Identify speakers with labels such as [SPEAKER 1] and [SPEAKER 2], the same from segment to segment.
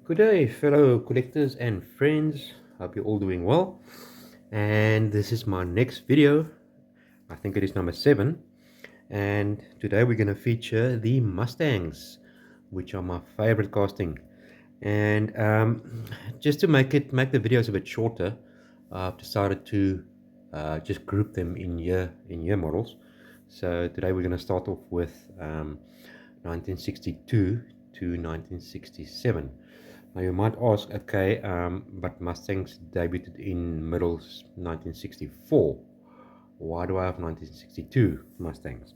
[SPEAKER 1] Good day, fellow collectors and friends. Hope you're all doing well. And this is my next video. I think it is number 7. And today we're going to feature the Mustangs, which are my favorite casting. And just to make the videos a bit shorter, I've decided to just group them in year models. So today we're going to start off with 1962 to 1967. Now you might ask, okay, but Mustangs debuted in middle 1964. Why do I have 1962 Mustangs?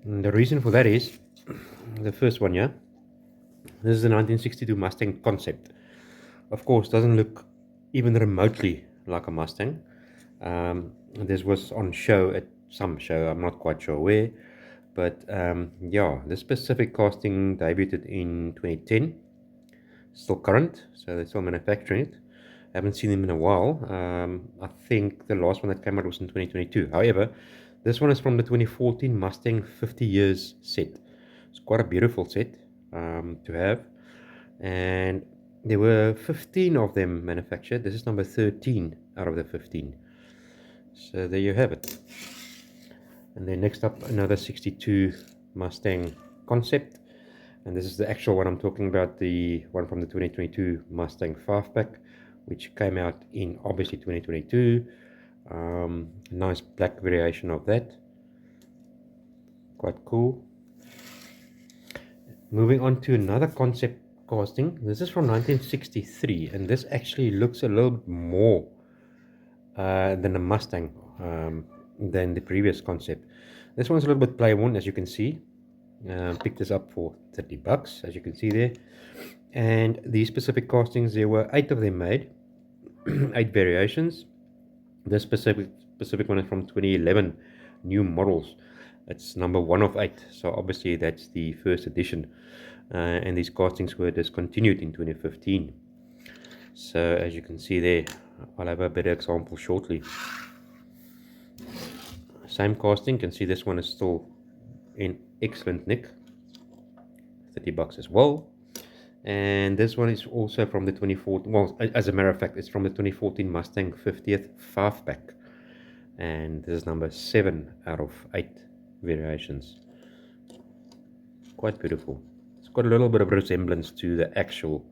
[SPEAKER 1] And the reason for that is the first one, yeah. This is the 1962 Mustang concept. Of course, doesn't look even remotely like a Mustang. This was on show at some show, I'm not quite sure where, but yeah, the specific casting debuted in 2010, still current, so they're still manufacturing it. I haven't seen them in a while. I think the last one that came out was in 2022. However, this one is from the 2014 Mustang 50 years set. It's quite a beautiful set to have, and there were 15 of them manufactured. This is number 13 out of the 15. So there you have it. And then next up, another 62 Mustang concept. And this is the actual one I'm talking about, the one from the 2022 Mustang 5-pack, which came out in obviously 2022. Nice black variation of that. Quite cool. Moving on to another concept casting. This is from 1963, and this actually looks a little bit more than a Mustang than the previous concept. This one's a little bit play worn, as you can see. Picked this up for $30, as you can see there. And these specific castings, there were 8 of them made, 8 variations. This specific one is from 2011 new models. It's number 1 of 8, so obviously that's the first edition. And these castings were discontinued in 2015. So as you can see there, I'll have a better example shortly. Same casting, you can see this one is still in excellent nick, $30 as well. And this one is also from the 2014, well, as a matter of fact, it's from the 2014 Mustang 50th 5-pack, and this is number 7 out of 8 variations. Quite beautiful. It's got a little bit of resemblance to the actual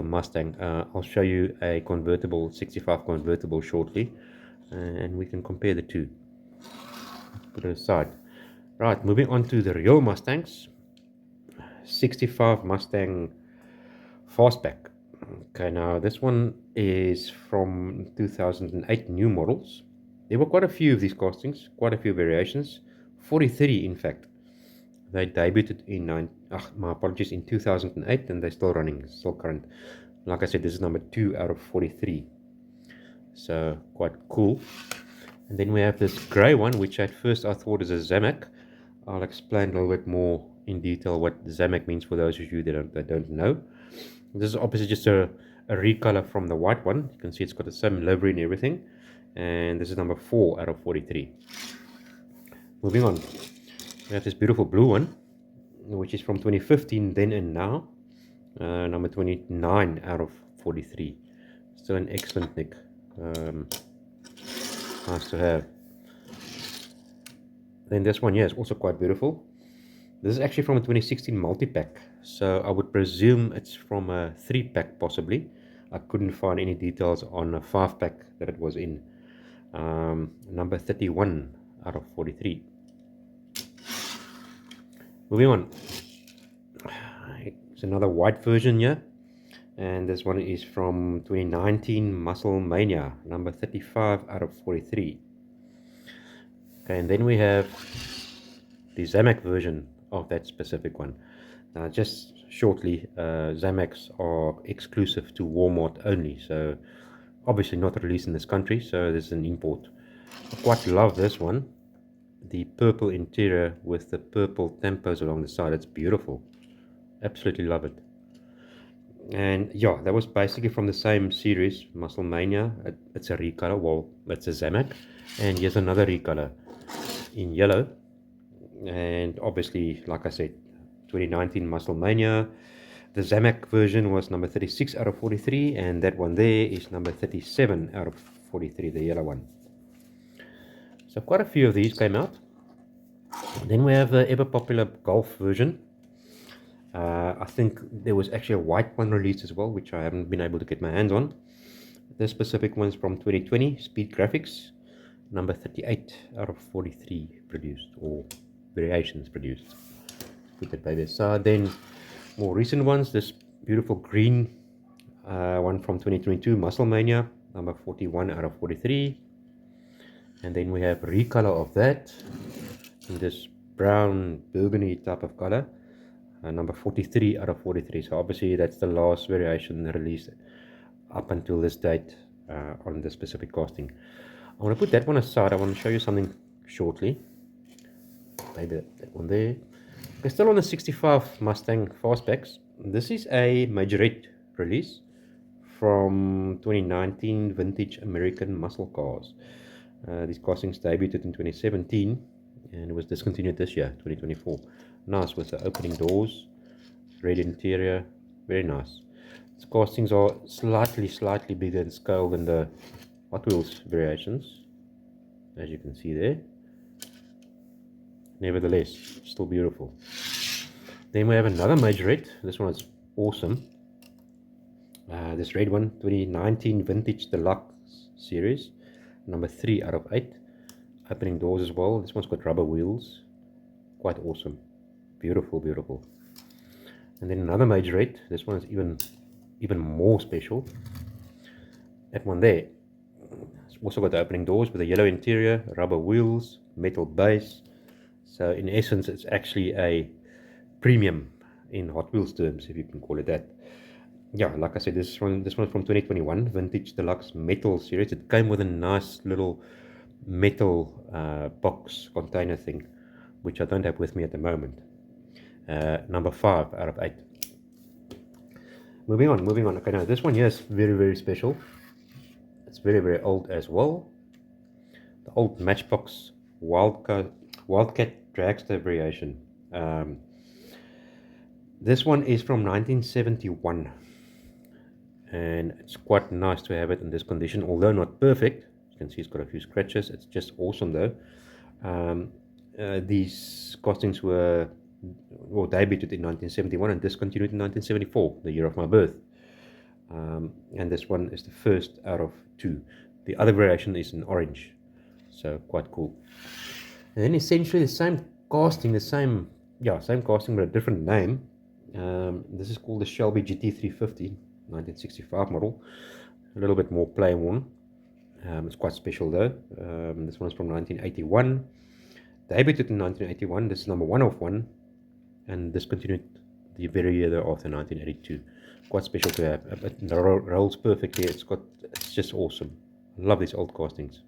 [SPEAKER 1] Mustang. I'll show you a convertible 65 convertible shortly, and we can compare the two. Put it aside. Right, moving on to the real Mustangs. 65 Mustang Fastback. Okay, now this one is from 2008 new models. There were quite a few of these castings, quite a few variations, 43 in fact. They debuted in my apologies, in 2008, and they're still running, still current. Like I said, this is number 2 out of 43. So quite cool. And then we have this grey one, which at first I thought is a Zamak. I'll explain a little bit more in detail what Zamak means for those of you that don't know. This is obviously just a recolor from the white one. You can see it's got the same livery and everything. And this is number 4 out of 43. Moving on, we have this beautiful blue one, which is from 2015 then and now. Number 29 out of 43. Still an excellent nick. Nice to have. Then this one here is also quite beautiful. This is actually from a 2016 multi-pack, so I would presume it's from a 3-pack possibly. I couldn't find any details on a 5-pack that it was in. Number 31 out of 43. Moving on. It's another white version here, and this one is from 2019 Muscle Mania, number 35 out of 43. Okay, and then we have the Zamak version of that specific one. Now, just shortly, Zamaks are exclusive to Walmart only, so obviously not released in this country, so this is an import. I quite love this one, the purple interior with the purple tempos along the side. It's beautiful, absolutely love it. And yeah, that was basically from the same series, Muscle Mania. It's a recolor, well, it's a Zamak, and here's another recolor in yellow. And obviously, like I said, 2019 Muscle Mania. The Zamac version was number 36 out of 43, and that one there is number 37 out of 43, the yellow one. So quite a few of these came out. Then we have the ever popular Golf version. I think there was actually a white one released as well, which I haven't been able to get my hands on. This specific one's from 2020, Speed Graphics, number 38 out of 43 produced, or variations produced. Put that baby aside. Then more recent ones, this beautiful green one from 2022, Muscle Mania, number 41 out of 43. And then we have recolor of that in this brown burgundy type of color, number 43 out of 43. So obviously that's the last variation released up until this date on the specific casting. I want to put that one aside. I want to show you something shortly. Maybe that one there. We're still on the 65 Mustang fastbacks. This is a majorette release from 2019 vintage American muscle cars. These castings debuted in 2017 and it was discontinued this year, 2024. Nice with the opening doors, red interior, very nice. These castings are slightly bigger in scale than the Hot Wheels variations, as you can see there. Nevertheless, still beautiful. Then we have another majorette. This one is awesome. This red one, 2019 vintage deluxe series, number 3 out of 8. Opening doors as well. This one's got rubber wheels, quite awesome, beautiful. And then another majorette. This one is even more special. That one there, it's also got the opening doors with a yellow interior, rubber wheels, metal base. So in essence, it's actually a premium in Hot Wheels terms, if you can call it that. Yeah, like I said, this one is from 2021 vintage deluxe metal series. It came with a nice little metal box container thing, which I don't have with me at the moment. Number 5 out of 8. Moving on. Okay, now this one here is very special. It's very old as well. The old Matchbox Wildcat dragster variation. This one is from 1971, and it's quite nice to have it in this condition, although not perfect. You can see it's got a few scratches. It's just awesome though. These castings were debuted in 1971 and discontinued in 1974, the year of my birth. And this one is the first out of 2. The other variation is in orange, so quite cool. And then essentially the same casting, same casting but a different name. This is called the Shelby GT350, 1965 model. A little bit more play worn. It's quite special though. This one is from 1981. Debuted in 1981. This is number 1 of 1, and discontinued the very year thereafter, 1982. Quite special to have. It rolls perfectly. It's just awesome. Love these old castings.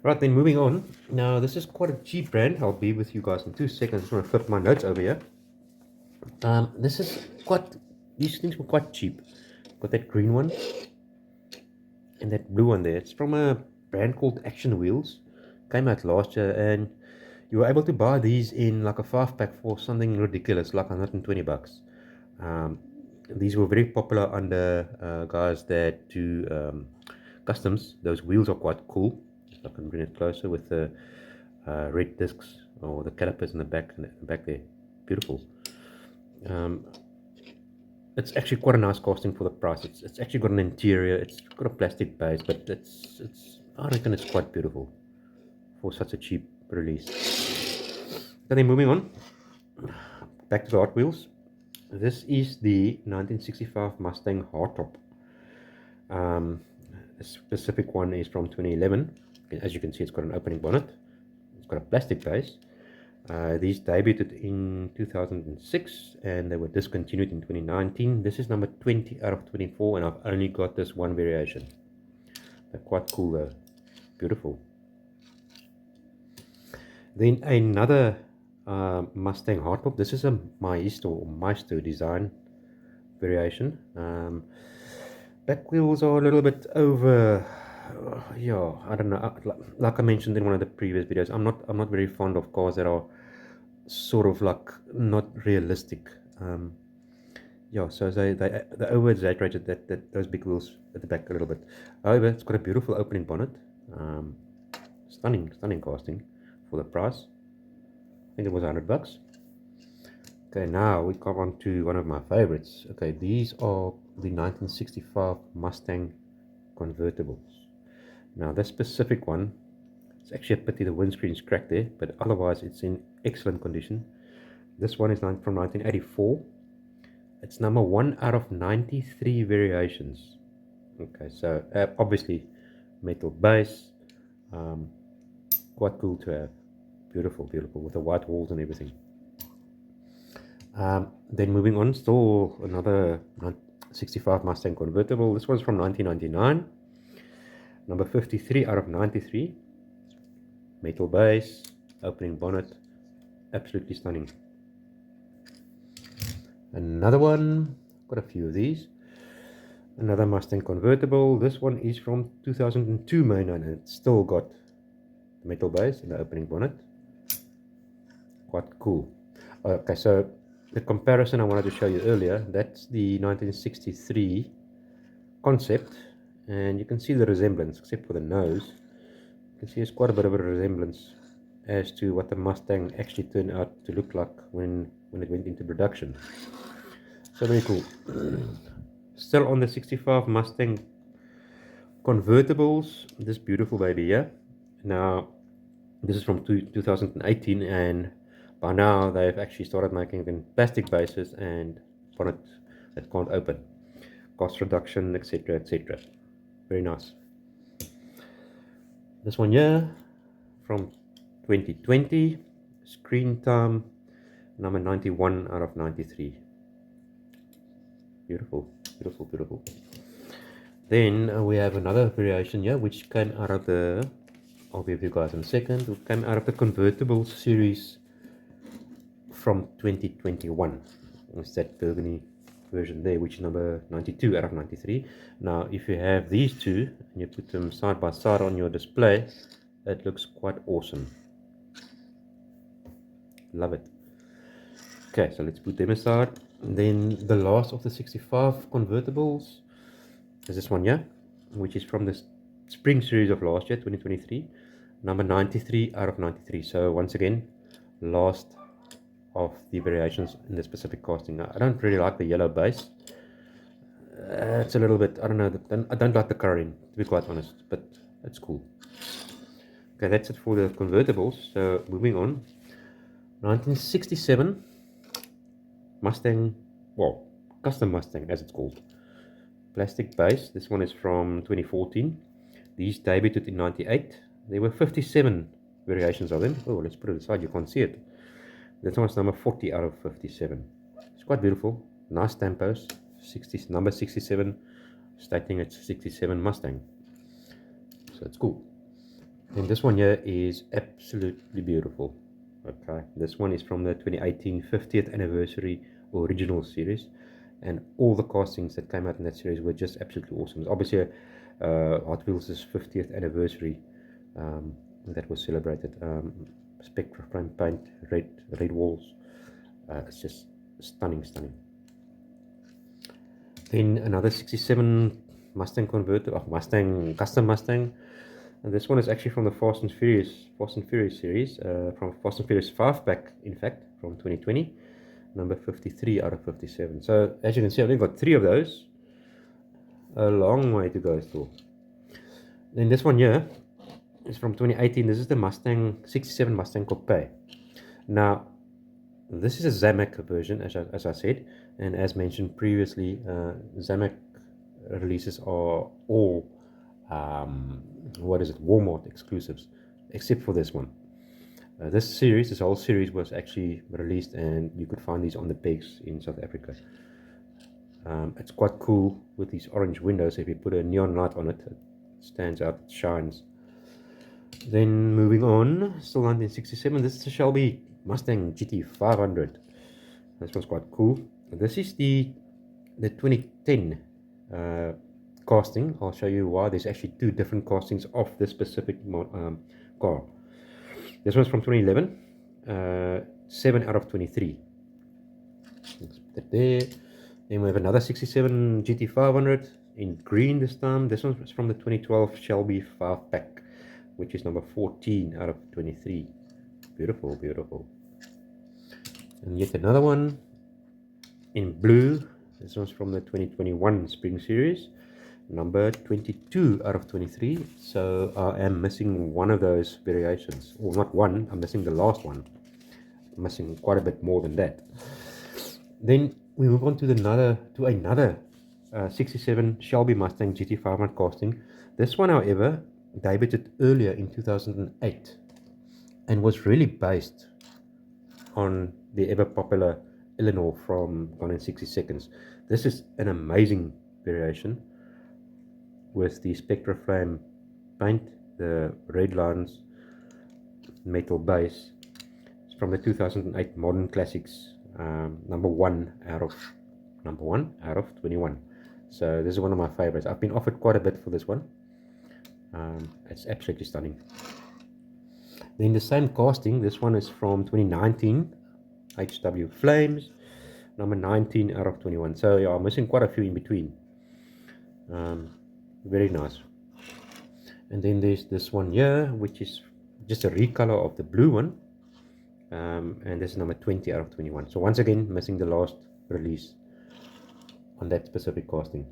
[SPEAKER 1] Right, then moving on. Now this is quite a cheap brand. I'll be with you guys in 2 seconds. I just want to flip my notes over here. These things were quite cheap. Got that green one and that blue one there. It's from a brand called Action Wheels. Came out last year, and you were able to buy these in like a 5-pack for something ridiculous, like $120. These were very popular under guys that do customs. Those wheels are quite cool. If I can bring it closer with the red discs or the calipers in the back there. Beautiful. It's actually quite a nice casting for the price. It's actually got an interior. It's got a plastic base, but I reckon it's quite beautiful for such a cheap release. And then moving on, back to the Hot Wheels. This is the 1965 Mustang Hardtop. The specific one is from 2011. As you can see, it's got an opening bonnet. It's got a plastic base. These debuted in 2006 and they were discontinued in 2019. This is number 20 out of 24, and I've only got this one variation. They're quite cool though. Beautiful. Then another Mustang hardtop. This is a Maestro design variation. Back wheels are a little bit over. Yeah, I don't know. Like I mentioned in one of the previous videos, I'm not very fond of cars that are sort of like not realistic. yeah, so they over exaggerated that those big wheels at the back a little bit. However, it's got a beautiful opening bonnet. Um, stunning casting for the price. I think it was $100. Okay, now we come on to one of my favorites. Okay, these are the 1965 Mustang convertibles. Now this specific one, it's actually a pity the windscreen's cracked there, but otherwise it's in excellent condition. This one is from 1984. It's number 1 out of 93 variations. Okay, so obviously metal base, um, quite cool to have. Beautiful, beautiful, with the white walls and everything. Then moving on, still another 65 Mustang convertible. This one's from 1999. Number 53 out of 93. Metal base, opening bonnet, absolutely stunning. Another one, got a few of these. Another Mustang convertible. This one is from 2002 main, and it's still got the metal base and the opening bonnet. Quite cool. Okay, so the comparison I wanted to show you earlier, that's the 1963 concept, and you can see the resemblance, except for the nose. You can see there's quite a bit of a resemblance as to what the Mustang actually turned out to look like when it went into production. So very cool. Still on the 65 Mustang convertibles, this beautiful baby here. Now, this is from 2018, and by now they've actually started making them plastic bases and bonnet that can't open. Cost reduction, etc., etc. Very nice. This one here from 2020, screen time number 91 out of 93. Beautiful, beautiful, beautiful. Then we have another variation here which came out of the, I'll be with you guys in a second, it came out of the convertible series from 2021. It's that burgundy version there, which is number 92 out of 93. Now if you have these two and you put them side by side on your display, it looks quite awesome. Love it. Okay, so let's put them aside. Then the last of the 65 convertibles is this one here, which is from the spring series of last year, 2023, number 93 out of 93. So once again, last of the variations in the specific casting. I don't really like the yellow base. It's a little bit, I don't know, I don't like the coloring, to be quite honest, but it's cool. Okay, that's it for the convertibles. So moving on, 1967 Mustang, well, custom Mustang as it's called. Plastic base, this one is from 2014. These debuted in 98. There were 57 variations of them. Oh, let's put it aside, you can't see it. This one's number 40 out of 57. It's quite beautiful. Nice tampos. Number 67, stating it's 67 Mustang. So it's cool. And this one here is absolutely beautiful. Okay, this one is from the 2018 50th anniversary original series, and all the castings that came out in that series were just absolutely awesome. It's obviously Hot Wheels' 50th anniversary that was celebrated. Spectra frame paint, red walls. It's just stunning. Then another 67 Mustang convertible, Mustang custom Mustang, and this one is actually from the Fast and Furious series, from Fast and Furious 5 pack, in fact, from 2020, number 53 out of 57. So as you can see, I've only got 3 of those. A long way to go still. Then this one here is from 2018. This is the Mustang 67 Mustang Coupe. Now, this is a Zamac version, as I said, and as mentioned previously, Zamac releases are all Walmart exclusives, except for this one. This whole series was actually released, and you could find these on the pegs in South Africa. It's quite cool with these orange windows. If you put a neon light on it, it stands out, it shines. Then moving on, still 1967, this is a Shelby Mustang GT 500. This one's quite cool. This is the 2010 casting. I'll show you why. There's actually 2 different castings of this specific car. This one's from 2011, 7 out of 23. Let's put that there. Then we have another 67 GT500 in green this time. This one is from the 2012 Shelby 5-pack, which is number 14 out of 23. Beautiful, beautiful. And yet another one in blue. This one's from the 2021 Spring Series, number 22 out of 23. So I am missing one of those variations, or not one, I'm missing the last one. I'm missing quite a bit more than that. Then we move on to another 67 Shelby Mustang GT500 casting. This one, however, debuted earlier in 2008 and was really based on the ever popular Eleanor from Gone in 60 Seconds. This is an amazing variation with the Spectra Flame paint, the red lines, metal base. It's from the 2008 Modern Classics, number one out of 21. So this is one of my favorites. I've been offered quite a bit for this one. It's absolutely stunning. Then the same casting, this one is from 2019 HW Flames, number 19 out of 21. So yeah, I'm missing quite a few in between. Very nice. And then there's this one here, which is just a recolor of the blue one, and this is number 20 out of 21. So once again, missing the last release on that specific casting.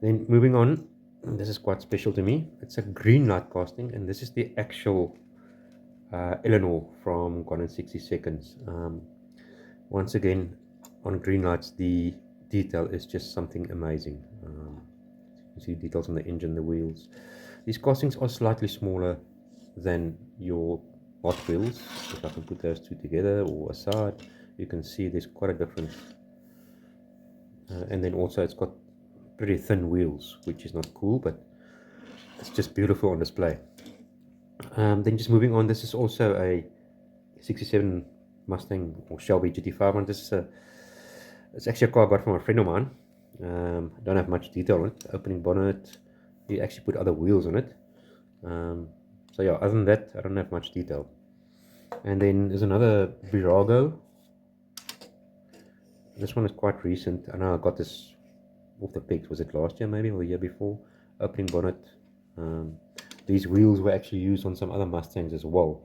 [SPEAKER 1] Then moving on, this is quite special to me. It's a green light casting, and this is the actual Eleanor from Gone in 60 Seconds. Once again, on green lights, the detail is just something amazing. You see details on the engine, the wheels. These castings are slightly smaller than your Hot Wheels. If I can put those two together or aside, you can see there's quite a difference. And then also it's got pretty thin wheels, which is not cool, but it's just beautiful on display. Then just moving on, this is also a 67 Mustang or Shelby GT500. It's actually a car I got from a friend of mine. Don't have much detail on it. Opening bonnet, he actually put other wheels on it. So yeah, other than that, I don't have much detail. And then there's another Virago. This one is quite recent. I know I got this off the pegs. Was it last year maybe, or the year before? Opening bonnet. These wheels were actually used on some other Mustangs as well.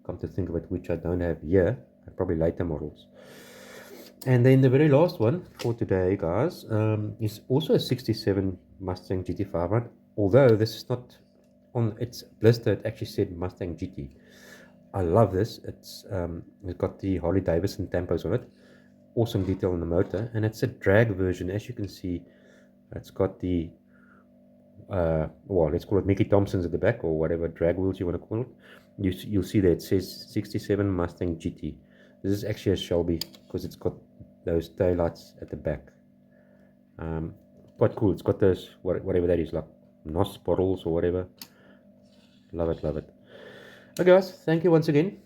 [SPEAKER 1] Come to think of it, which I don't have here. Probably later models. And then the very last one for today, guys, is also a 67 Mustang GT500. Although this is not on its blister, it actually said Mustang GT. I love this. It's got the Harley Davidson tampos on it. Awesome detail on the motor, and it's a drag version. As you can see, it's got the well, let's call it Mickey Thompson's at the back, or whatever drag wheels you want to call it. You'll see that it says 67 Mustang GT. This is actually a Shelby because it's got those taillights at the back. Quite cool. It's got those whatever that is, like NOS bottles or whatever. Love it, love it. Okay, guys, thank you once again.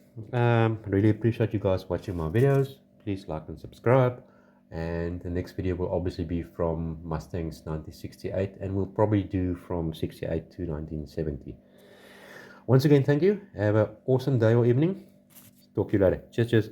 [SPEAKER 1] Really appreciate you guys watching my videos. Please like and subscribe. And the next video will obviously be from Mustangs 1968, and we'll probably do from 68 to 1970. Once again, thank you. Have an awesome day or evening. Talk to you later. Cheers, cheers.